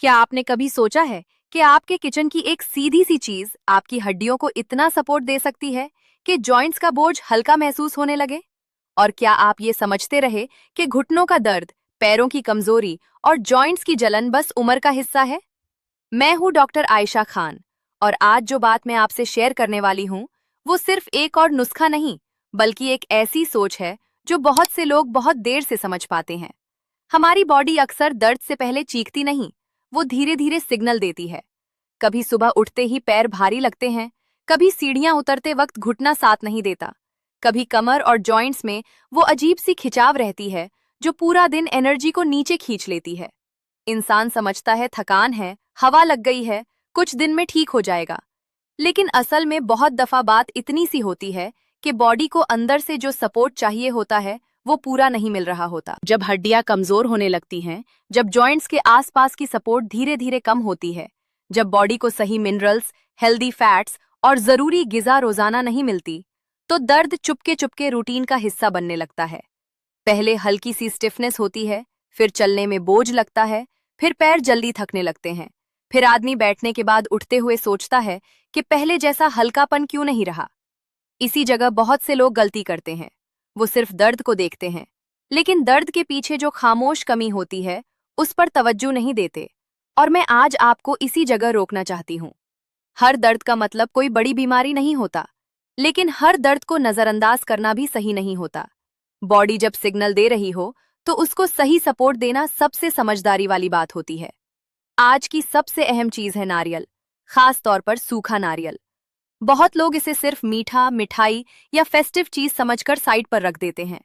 क्या आपने कभी सोचा है कि आपके किचन की एक सीधी सी चीज आपकी हड्डियों को इतना सपोर्ट दे सकती है कि जॉइंट्स का बोझ हल्का महसूस होने लगे? और क्या आप ये समझते रहे कि घुटनों का दर्द, पैरों की कमजोरी और जॉइंट्स की जलन बस उम्र का हिस्सा है? मैं हूं डॉक्टर आयशा खान, और आज जो बात मैं आपसे शेयर करने वाली हूं, वो सिर्फ एक और नुस्खा नहीं, बल्कि एक ऐसी सोच है जो बहुत से लोग बहुत देर से समझ पाते हैं। हमारी बॉडी अक्सर दर्द से पहले चीखती नहीं, वो धीरे धीरे सिग्नल देती है। कभी सुबह उठते ही पैर भारी लगते हैं, कभी सीढ़ियां उतरते वक्त घुटना साथ नहीं देता, कभी कमर और जॉइंट्स में वो अजीब सी खिंचाव रहती है जो पूरा दिन एनर्जी को नीचे खींच लेती है। इंसान समझता है थकान है, हवा लग गई है, कुछ दिन में ठीक हो जाएगा। लेकिन असल में बहुत दफा बात इतनी सी होती है कि बॉडी को अंदर से जो सपोर्ट चाहिए होता है वो पूरा नहीं मिल रहा होता। जब हड्डियां कमजोर होने लगती हैं, जब जॉइंट्स के आसपास की सपोर्ट धीरे धीरे कम होती है, जब बॉडी को सही मिनरल्स, हेल्दी फैट्स और जरूरी गिजा रोजाना नहीं मिलती, तो दर्द चुपके चुपके रूटीन का हिस्सा बनने लगता है। पहले हल्की सी स्टिफनेस होती है, फिर चलने में बोझ लगता है, फिर पैर जल्दी थकने लगते हैं, फिर आदमी बैठने के बाद उठते हुए सोचता है कि पहले जैसा हल्कापन क्यों नहीं रहा। इसी जगह बहुत से लोग गलती करते हैं। वो सिर्फ दर्द को देखते हैं, लेकिन दर्द के पीछे जो खामोश कमी होती है उस पर तवज्जो नहीं देते। और मैं आज आपको इसी जगह रोकना चाहती हूँ। हर दर्द का मतलब कोई बड़ी बीमारी नहीं होता, लेकिन हर दर्द को नजरअंदाज करना भी सही नहीं होता। बॉडी जब सिग्नल दे रही हो तो उसको सही सपोर्ट देना सबसे समझदारी वाली बात होती है। आज की सबसे अहम चीज है नारियल, खास तौर पर सूखा नारियल। बहुत लोग इसे सिर्फ मीठा, मिठाई या फेस्टिव चीज समझकर साइड पर रख देते हैं,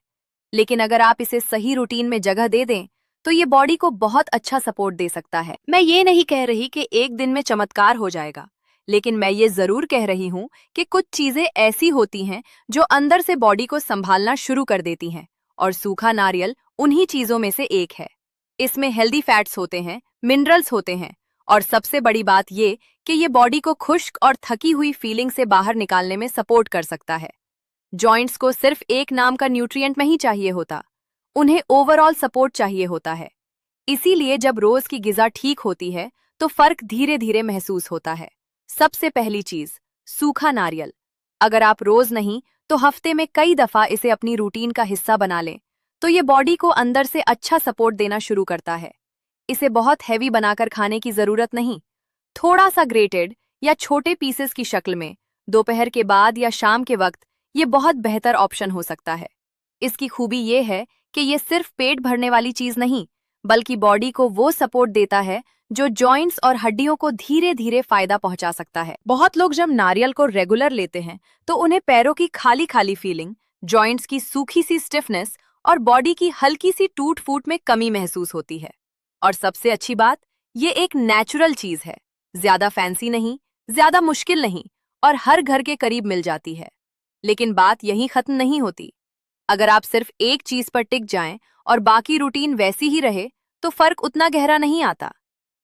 लेकिन अगर आप इसे सही रूटीन में जगह दे दें तो ये बॉडी को बहुत अच्छा सपोर्ट दे सकता है। मैं ये नहीं कह रही कि एक दिन में चमत्कार हो जाएगा, लेकिन मैं ये जरूर कह रही हूँ कि कुछ चीजें ऐसी होती हैं जो अंदर से बॉडी को संभालना शुरू कर देती हैं, और सूखा नारियल उन्हीं चीजों में से एक है। इसमें हेल्दी फैट्स होते हैं, मिनरल्स होते हैं, और सबसे बड़ी बात ये कि ये बॉडी को खुश्क और थकी हुई फीलिंग से बाहर निकालने में सपोर्ट कर सकता है। जॉइंट्स को सिर्फ एक नाम का न्यूट्रिएंट नहीं चाहिए होता, उन्हें ओवरऑल सपोर्ट चाहिए होता है। इसीलिए जब रोज की गिजा ठीक होती है तो फर्क धीरे धीरे महसूस होता है। सबसे पहली चीज, सूखा नारियल। अगर आप रोज नहीं तो हफ्ते में कई दफा इसे अपनी रूटीन का हिस्सा बना लें, तो ये बॉडी को अंदर से अच्छा सपोर्ट देना शुरू करता है। इसे बहुत हैवी बनाकर खाने की जरूरत नहीं, थोड़ा सा ग्रेटेड या छोटे पीसेस की शक्ल में दोपहर के बाद या शाम के वक्त ये बहुत बेहतर ऑप्शन हो सकता है। इसकी खूबी ये है कि ये सिर्फ पेट भरने वाली चीज नहीं, बल्कि बॉडी को वो सपोर्ट देता है जो जॉइंट्स और हड्डियों को धीरे धीरे फायदा पहुंचा सकता है। बहुत लोग जब नारियल को रेगुलर लेते हैं तो उन्हें पैरों की खाली खाली फीलिंग, जॉइंट्स की सूखी सी स्टिफनेस और बॉडी की हल्की सी टूट फूट में कमी महसूस होती है। और सबसे अच्छी बात, ये एक नेचुरल चीज है, ज्यादा फैंसी नहीं, ज्यादा मुश्किल नहीं, और हर घर के करीब मिल जाती है। लेकिन बात यहीं खत्म नहीं होती। अगर आप सिर्फ एक चीज पर टिक जाएं और बाकी रूटीन वैसी ही रहे तो फर्क उतना गहरा नहीं आता।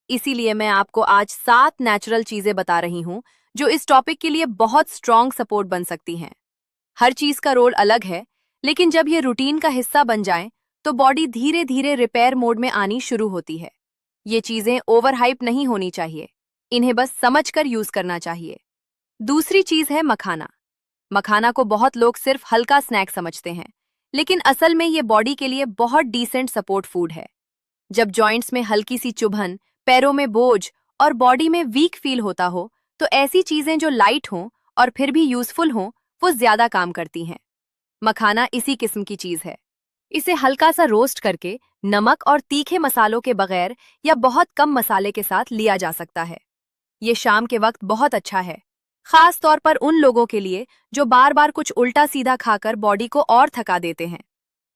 इसीलिए मैं आपको आज 7 नेचुरल चीजें बता रही हूं जो इस टॉपिक के लिए बहुत स्ट्रॉन्ग सपोर्ट बन सकती हैं। हर चीज का रोल अलग है, लेकिन जब ये रूटीन का हिस्सा बन जाए तो बॉडी धीरे धीरे रिपेयर मोड में आनी शुरू होती है। ये चीजें ओवरहाइप नहीं होनी चाहिए, इन्हें बस समझकर यूज करना चाहिए। दूसरी चीज है मखाना। मखाना को बहुत लोग सिर्फ हल्का स्नैक समझते हैं, लेकिन असल में ये बॉडी के लिए बहुत डिसेंट सपोर्ट फूड है। जब जॉइंट्स में हल्की सी चुभन, पैरों में बोझ और बॉडी में वीक फील होता हो, तो ऐसी चीजें जो लाइट हों और फिर भी यूजफुल हों, वो ज्यादा काम करती हैं। मखाना इसी किस्म की चीज है। इसे हल्का सा रोस्ट करके नमक और तीखे मसालों के बगैर या बहुत कम मसाले के साथ लिया जा सकता है। ये शाम के वक्त बहुत अच्छा है, खास तौर पर उन लोगों के लिए जो बार बार कुछ उल्टा सीधा खाकर बॉडी को और थका देते हैं।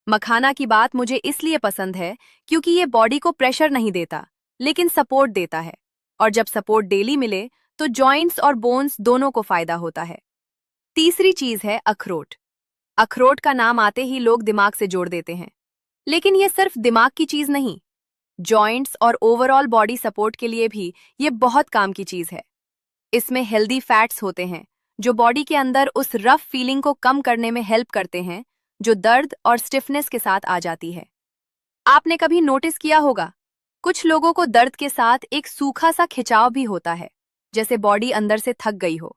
मखाना की बात मुझे इसलिए पसंद है क्योंकि ये बॉडी को प्रेशर नहीं देता, लेकिन सपोर्ट देता है, और जब सपोर्ट डेली मिले तो जॉइंट्स और बोन्स दोनों को फायदा होता है। तीसरी चीज है अखरोट। अखरोट का नाम आते ही लोग दिमाग से जोड़ देते हैं, लेकिन ये सिर्फ दिमाग की चीज नहीं, जॉइंट्स और ओवरऑल बॉडी सपोर्ट के लिए भी ये बहुत काम की चीज है। इसमें हेल्दी फैट्स होते हैं जो बॉडी के अंदर उस रफ फीलिंग को कम करने में हेल्प करते हैं जो दर्द और स्टिफनेस के साथ आ जाती है। आपने कभी नोटिस किया होगा कुछ लोगों को दर्द के साथ एक सूखा सा खिंचाव भी होता है, जैसे बॉडी अंदर से थक गई हो।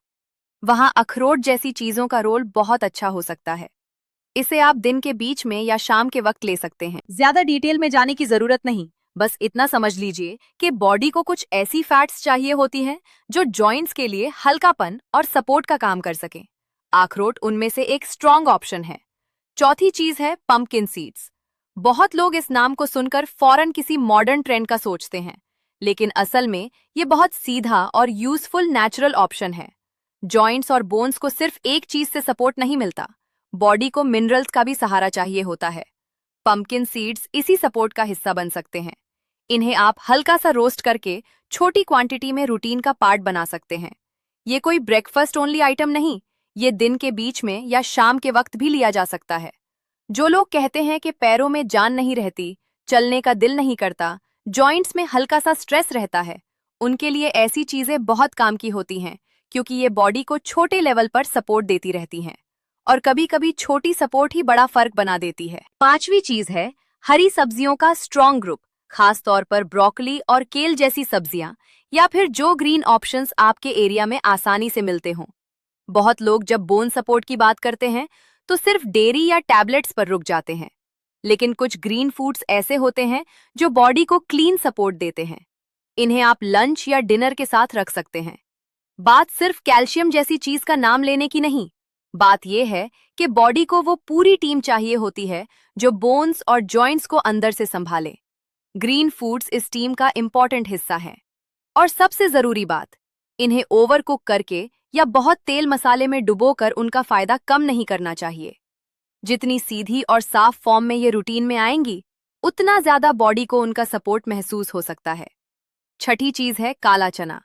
वहां अखरोट जैसी चीजों का रोल बहुत अच्छा हो सकता है। इसे आप दिन के बीच में या शाम के वक्त ले सकते हैं। ज्यादा डिटेल में जाने की जरूरत नहीं, बस इतना समझ लीजिए कि बॉडी को कुछ ऐसी फैट्स चाहिए होती हैं जो जॉइंट्स के लिए हल्कापन और सपोर्ट का काम कर सकें। अखरोट उनमें से एक स्ट्रॉन्ग ऑप्शन है। चौथी चीज है पंपकिन सीड्स। बहुत लोग इस नाम को सुनकर फौरन किसी मॉडर्न ट्रेंड का सोचते हैं, लेकिन असल में ये बहुत सीधा और यूजफुल नेचुरल ऑप्शन है। जॉइंट्स और बोन्स को सिर्फ एक चीज से सपोर्ट नहीं मिलता, बॉडी को मिनरल्स का भी सहारा चाहिए होता है। पंपकिन सीड्स इसी सपोर्ट का हिस्सा बन सकते हैं। इन्हें आप हल्का सा रोस्ट करके छोटी क्वांटिटी में रूटीन का पार्ट बना सकते हैं। ये कोई ब्रेकफास्ट ओनली आइटम नहीं, ये दिन के बीच में या शाम के वक्त भी लिया जा सकता है। जो लोग कहते हैं कि पैरों में जान नहीं रहती, चलने का दिल नहीं करता, जॉइंट्स में हल्का सा स्ट्रेस रहता है, उनके लिए ऐसी चीजें बहुत काम की होती हैं, क्योंकि ये बॉडी को छोटे लेवल पर सपोर्ट देती रहती हैं और कभी कभी छोटी सपोर्ट ही बड़ा फर्क बना देती है। पांचवी चीज है हरी सब्जियों का स्ट्रॉन्ग ग्रुप, खास तौर पर ब्रोकली और केल जैसी सब्जियां, या फिर जो ग्रीन ऑप्शंस आपके एरिया में आसानी से मिलते हों। बहुत लोग जब बोन सपोर्ट की बात करते हैं तो सिर्फ डेयरी या टैबलेट्स पर रुक जाते हैं, लेकिन कुछ ग्रीन फूड्स ऐसे होते हैं जो बॉडी को क्लीन सपोर्ट देते हैं। इन्हें आप लंच या डिनर के साथ रख सकते हैं। बात सिर्फ कैल्शियम जैसी चीज का नाम लेने की नहीं, बात यह है कि बॉडी को वो पूरी टीम चाहिए होती है जो बोन्स और जॉइंट्स को अंदर से संभाले। ग्रीन फूड्स इस टीम का इंपॉर्टेंट हिस्सा है। और सबसे जरूरी बात, इन्हें ओवर कुक करके या बहुत तेल मसाले में डुबोकर उनका फायदा कम नहीं करना चाहिए। जितनी सीधी और साफ फॉर्म में ये रूटीन में आएंगी, उतना ज्यादा बॉडी को उनका सपोर्ट महसूस हो सकता है। छठी चीज है काला चना।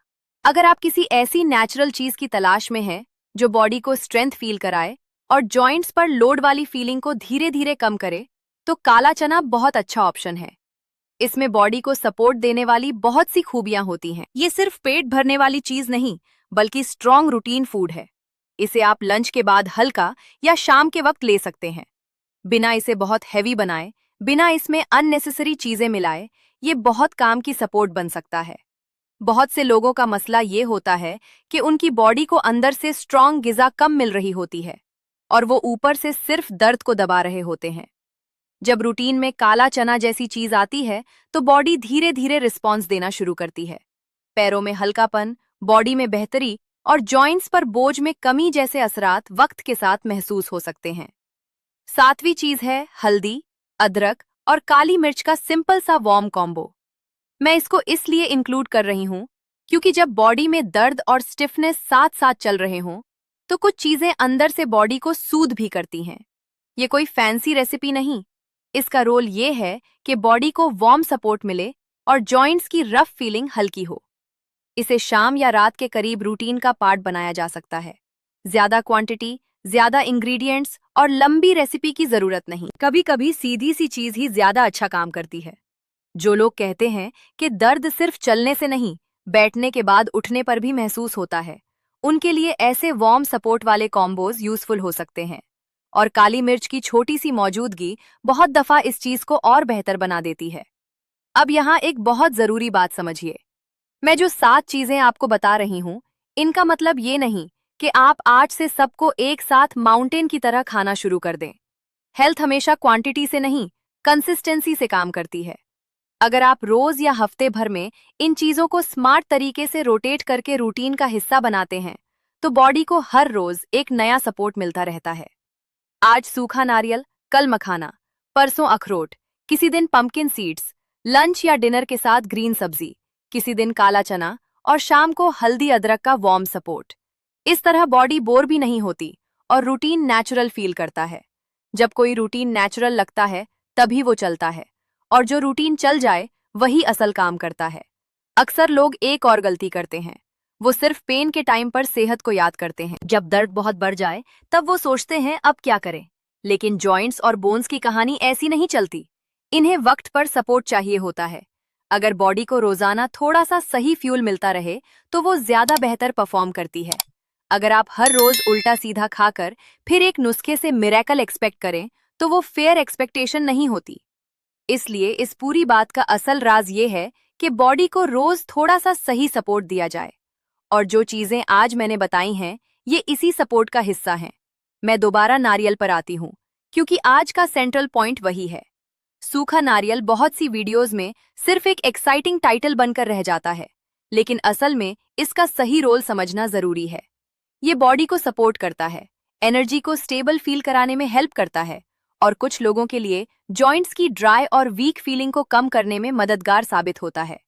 अगर आप किसी ऐसी नेचुरल चीज की तलाश में हैं जो बॉडी को स्ट्रेंथ फील कराए और जॉइंट्स पर लोड वाली फीलिंग को धीरे धीरे कम करे, तो काला चना बहुत अच्छा ऑप्शन है। इसमें बॉडी को सपोर्ट देने वाली बहुत सी खूबियां होती हैं। ये सिर्फ पेट भरने वाली चीज नहीं, बल्कि स्ट्रॉन्ग रूटीन फूड है। इसे आप लंच के बाद हल्का या शाम के वक्त ले सकते हैं। बिना इसे बहुत हैवी बनाए, बिना इसमें अननेसेसरी चीजें मिलाए, ये बहुत काम की सपोर्ट बन सकता है। बहुत से लोगों का मसला ये होता है कि उनकी बॉडी को अंदर से स्ट्रॉन्ग गिजा कम मिल रही होती है और वो ऊपर से सिर्फ दर्द को दबा रहे होते हैं। जब रूटीन में काला चना जैसी चीज आती है तो बॉडी धीरे धीरे रिस्पॉन्स देना शुरू करती है। पैरों में हल्कापन, बॉडी में बेहतरी और जॉइंट्स पर बोझ में कमी जैसे असरात वक्त के साथ महसूस हो सकते हैं। सातवीं चीज है हल्दी, अदरक और काली मिर्च का सिंपल सा वार्म कॉम्बो। मैं इसको इसलिए इंक्लूड कर रही हूं क्योंकि जब बॉडी में दर्द और स्टिफनेस साथ साथ चल रहे हों, तो कुछ चीजें अंदर से बॉडी को सूद भी करती हैं। ये कोई फैंसी रेसिपी नहीं, इसका रोल ये है कि बॉडी को वार्म सपोर्ट मिले और जॉइंट्स की रफ फीलिंग हल्की हो। इसे शाम या रात के करीब रूटीन का पार्ट बनाया जा सकता है। ज्यादा क्वांटिटी, ज्यादा इंग्रेडिएंट्स और लंबी रेसिपी की जरूरत नहीं। कभी कभी सीधी सी चीज ही ज्यादा अच्छा काम करती है। जो लोग कहते हैं कि दर्द सिर्फ चलने से नहीं, बैठने के बाद उठने पर भी महसूस होता है, उनके लिए ऐसे वार्म सपोर्ट वाले कॉम्बोज यूजफुल हो सकते हैं। और काली मिर्च की छोटी सी मौजूदगी बहुत दफा इस चीज को और बेहतर बना देती है। अब यहाँ एक बहुत जरूरी बात समझिए। मैं जो 7 चीजें आपको बता रही हूं, इनका मतलब ये नहीं कि आप आज से सबको एक साथ माउंटेन की तरह खाना शुरू कर दें। हेल्थ हमेशा क्वांटिटी से नहीं, कंसिस्टेंसी से काम करती है। अगर आप रोज या हफ्ते भर में इन चीजों को स्मार्ट तरीके से रोटेट करके रूटीन का हिस्सा बनाते हैं, तो बॉडी को हर रोज एक नया सपोर्ट मिलता रहता है। आज सूखा नारियल, कल मखाना, परसों अखरोट, किसी दिन पंपकिन सीड्स, लंच या डिनर के साथ ग्रीन सब्जी, किसी दिन काला चना और शाम को हल्दी अदरक का वार्म सपोर्ट। इस तरह बॉडी बोर भी नहीं होती और रूटीन नेचुरल फील करता है। जब कोई रूटीन नेचुरल लगता है तभी वो चलता है, और जो रूटीन चल जाए वही असल काम करता है। अक्सर लोग एक और गलती करते हैं, वो सिर्फ पेन के टाइम पर सेहत को याद करते हैं। जब दर्द बहुत बढ़ जाए तब वो सोचते हैं अब क्या करें। लेकिन जॉइंट्स और बोन्स की कहानी ऐसी नहीं चलती। इन्हें वक्त पर सपोर्ट चाहिए होता है। अगर बॉडी को रोजाना थोड़ा सा सही फ्यूल मिलता रहे तो वो ज्यादा बेहतर परफॉर्म करती है। अगर आप हर रोज उल्टा सीधा खाकर फिर एक नुस्खे से मिरेकल एक्सपेक्ट करें तो वो फेयर एक्सपेक्टेशन नहीं होती। इसलिए इस पूरी बात का असल राज ये है कि बॉडी को रोज थोड़ा सा सही सपोर्ट दिया जाए। और जो चीजें आज मैंने बताई हैं, ये इसी सपोर्ट का हिस्सा हैं। मैं दोबारा नारियल पर आती हूँ, क्योंकि आज का सेंट्रल पॉइंट वही है। सूखा नारियल बहुत सी वीडियोस में सिर्फ एक एक्साइटिंग टाइटल बनकर रह जाता है, लेकिन असल में इसका सही रोल समझना जरूरी है। ये बॉडी को सपोर्ट करता है, एनर्जी को स्टेबल फील कराने में हेल्प करता है, और कुछ लोगों के लिए जॉइंट्स की ड्राई और वीक फीलिंग को कम करने में मददगार साबित होता है।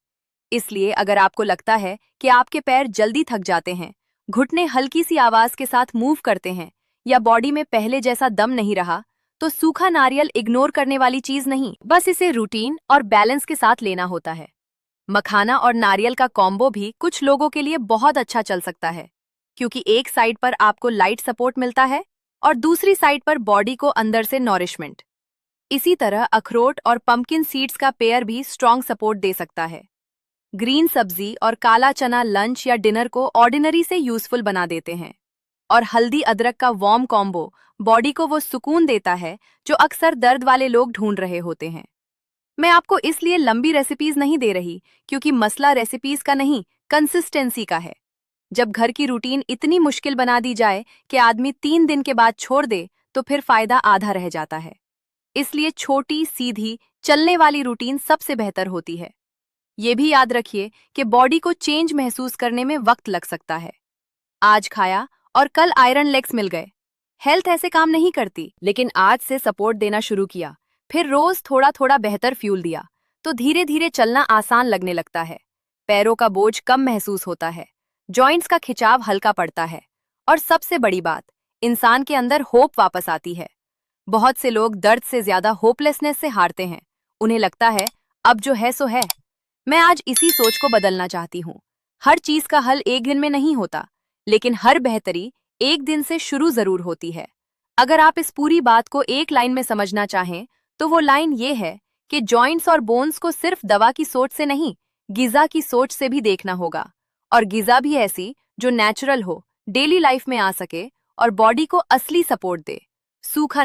इसलिए अगर आपको लगता है कि आपके पैर जल्दी थक जाते हैं, घुटने हल्की सी आवाज के साथ मूव करते हैं, या बॉडी में पहले जैसा दम नहीं रहा, तो सूखा नारियल इग्नोर करने वाली चीज नहीं, बस इसे रूटीन और बैलेंस के साथ लेना होता है। मखाना और नारियल का कॉम्बो भी कुछ लोगों के लिए बहुत अच्छा चल सकता है, क्योंकि एक साइड पर आपको लाइट सपोर्ट मिलता है और दूसरी साइड पर बॉडी को अंदर से नॉरिशमेंट। इसी तरह अखरोट और पंपकिन सीड्स का पेयर भी स्ट्रॉन्ग सपोर्ट दे सकता है। ग्रीन सब्जी और काला चना लंच या डिनर को ऑर्डिनरी से यूजफुल बना देते हैं, और हल्दी अदरक का वार्म कॉम्बो बॉडी को वो सुकून देता है जो अक्सर दर्द वाले लोग ढूंढ रहे होते हैं। मैं आपको इसलिए लंबी रेसिपीज नहीं दे रही, क्योंकि मसला रेसिपीज का नहीं, कंसिस्टेंसी का है। जब घर की रूटीन इतनी मुश्किल बना दी जाए कि आदमी 3 दिन के बाद छोड़ दे, तो फिर फायदा आधा रह जाता है। इसलिए छोटी सीधी चलने वाली रूटीन सबसे बेहतर होती है। ये भी याद रखिए कि बॉडी को चेंज महसूस करने में वक्त लग सकता है। आज खाया और कल आयरन लेग्स मिल गए। हेल्थ ऐसे काम नहीं करती, लेकिन आज से सपोर्ट देना शुरू किया, फिर रोज थोड़ा थोड़ा बेहतर फ्यूल दिया, तो धीरे धीरे चलना आसान लगने लगता है। पैरों का बोझ कम महसूस होता है, जॉइंट्स का खिंचाव हल्का पड़ता है, और सबसे बड़ी बात, इंसान के अंदर होप वापस आती है। बहुत से लोग दर्द से ज्यादा होपलेसनेस से हारते हैं। उन्हें लगता है अब जो है सो है। मैं आज इसी सोच को बदलना चाहती हूँ। हर चीज का हल एक दिन में नहीं होता, लेकिन हर बेहतरी एक दिन से शुरू जरूर होती है। अगर आप इस पूरी बात को एक लाइन में समझना चाहें, तो वो लाइन ये है कि जॉइंट्स और बोन्स को सिर्फ दवा की सोच से नहीं, गिजा की सोच से भी देखना होगा। और गिजा भी ऐसी जो नेचुरल हो, डेली लाइफ में आ सके और बॉडी को असली सपोर्ट दे। सूखा